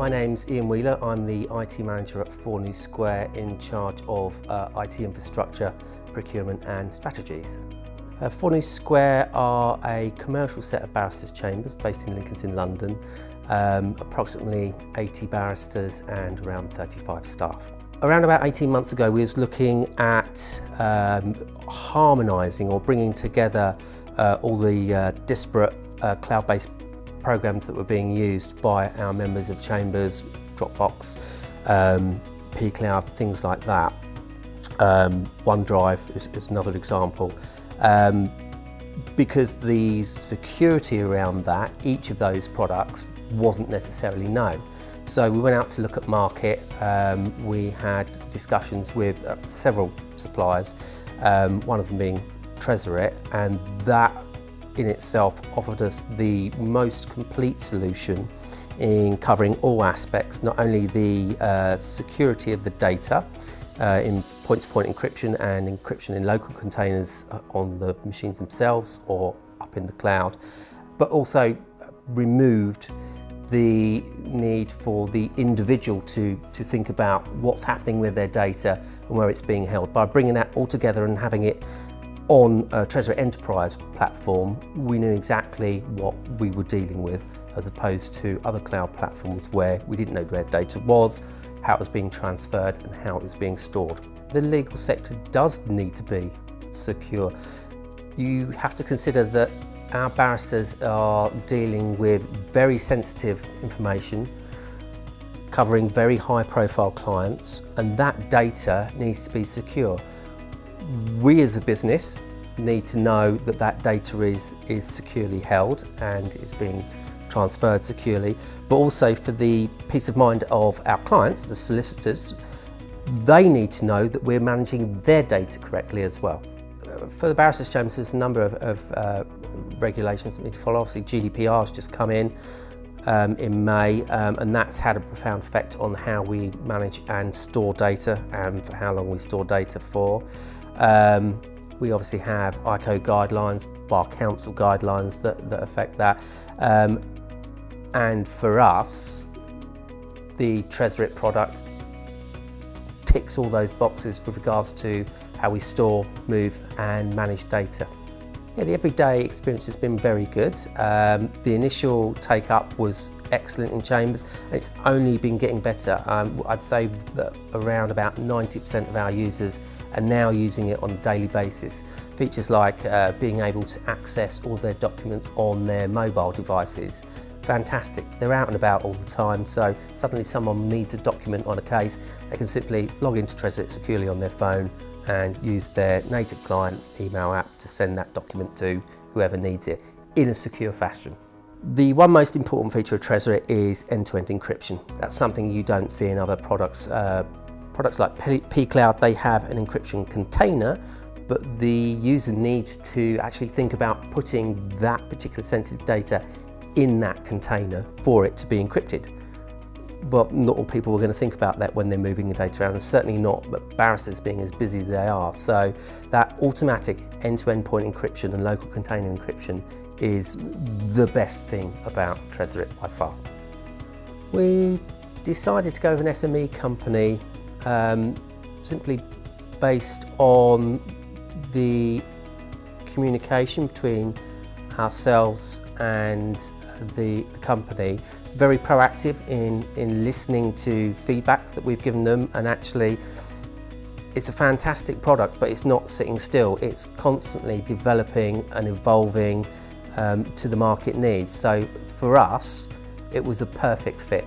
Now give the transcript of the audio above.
My name's Ian Wheeler. I'm the IT manager at 4 New Square in charge of IT infrastructure, procurement and strategies. 4 New Square are a commercial set of barristers' chambers based in Lincoln's Inn, London, approximately 80 barristers and around 35 staff. Around about 18 months ago we was looking at harmonising or bringing together all the disparate cloud-based programs that were being used by our members of chambers, Dropbox, pCloud, things like that. OneDrive is another example. Because the security around that, each of those products wasn't necessarily known. So we went out to look at market. We had discussions with several suppliers, one of them being Tresorit, and that in itself offered us the most complete solution in covering all aspects, not only the security of the data in point-to-point encryption and encryption in local containers on the machines themselves or up in the cloud, but also removed the need for the individual to think about what's happening with their data and where it's being held. By bringing that all together and having it on a Tresorit Enterprise platform, we knew exactly what we were dealing with, as opposed to other cloud platforms where we didn't know where data was, how it was being transferred and how it was being stored. The legal sector does need to be secure. You have to consider that our barristers are dealing with very sensitive information, covering very high profile clients, and that data needs to be secure. We as a business need to know that that data is securely held and is being transferred securely, but also for the peace of mind of our clients, the solicitors, they need to know that we're managing their data correctly as well. For the barristers' chambers, there's a number of regulations that we need to follow. Obviously GDPR has just come in May, and that's had a profound effect on how we manage and store data and for how long we store data for. We obviously have ICO guidelines, Bar Council guidelines that affect that. And for us, the Tresorit product ticks all those boxes with regards to how we store, move and manage data. Yeah, the everyday experience has been very good. The initial take-up was excellent in chambers, and it's only been getting better. I'd say that around about 90% of our users are now using it on a daily basis. Features like being able to access all their documents on their mobile devices. Fantastic. They're out and about all the time, so suddenly someone needs a document on a case, they can simply log into Tresorit securely on their phone and use their native client email app to send that document to whoever needs it in a secure fashion. The one most important feature of Tresorit is end-to-end encryption. That's something you don't see in other products. Products like pCloud, they have an encryption container, but the user needs to actually think about putting that particular sensitive data in that container for it to be encrypted. But not all people are going to think about that when they're moving the data around, and certainly not barristers being as busy as they are. So that automatic end-to-end point encryption and local container encryption is the best thing about Tresorit by far. We decided to go with an SME company simply based on the communication between ourselves and the company. Very proactive in listening to feedback that we've given them, and actually it's a fantastic product, but it's not sitting still. It's constantly developing and evolving to the market needs. So for us, it was a perfect fit.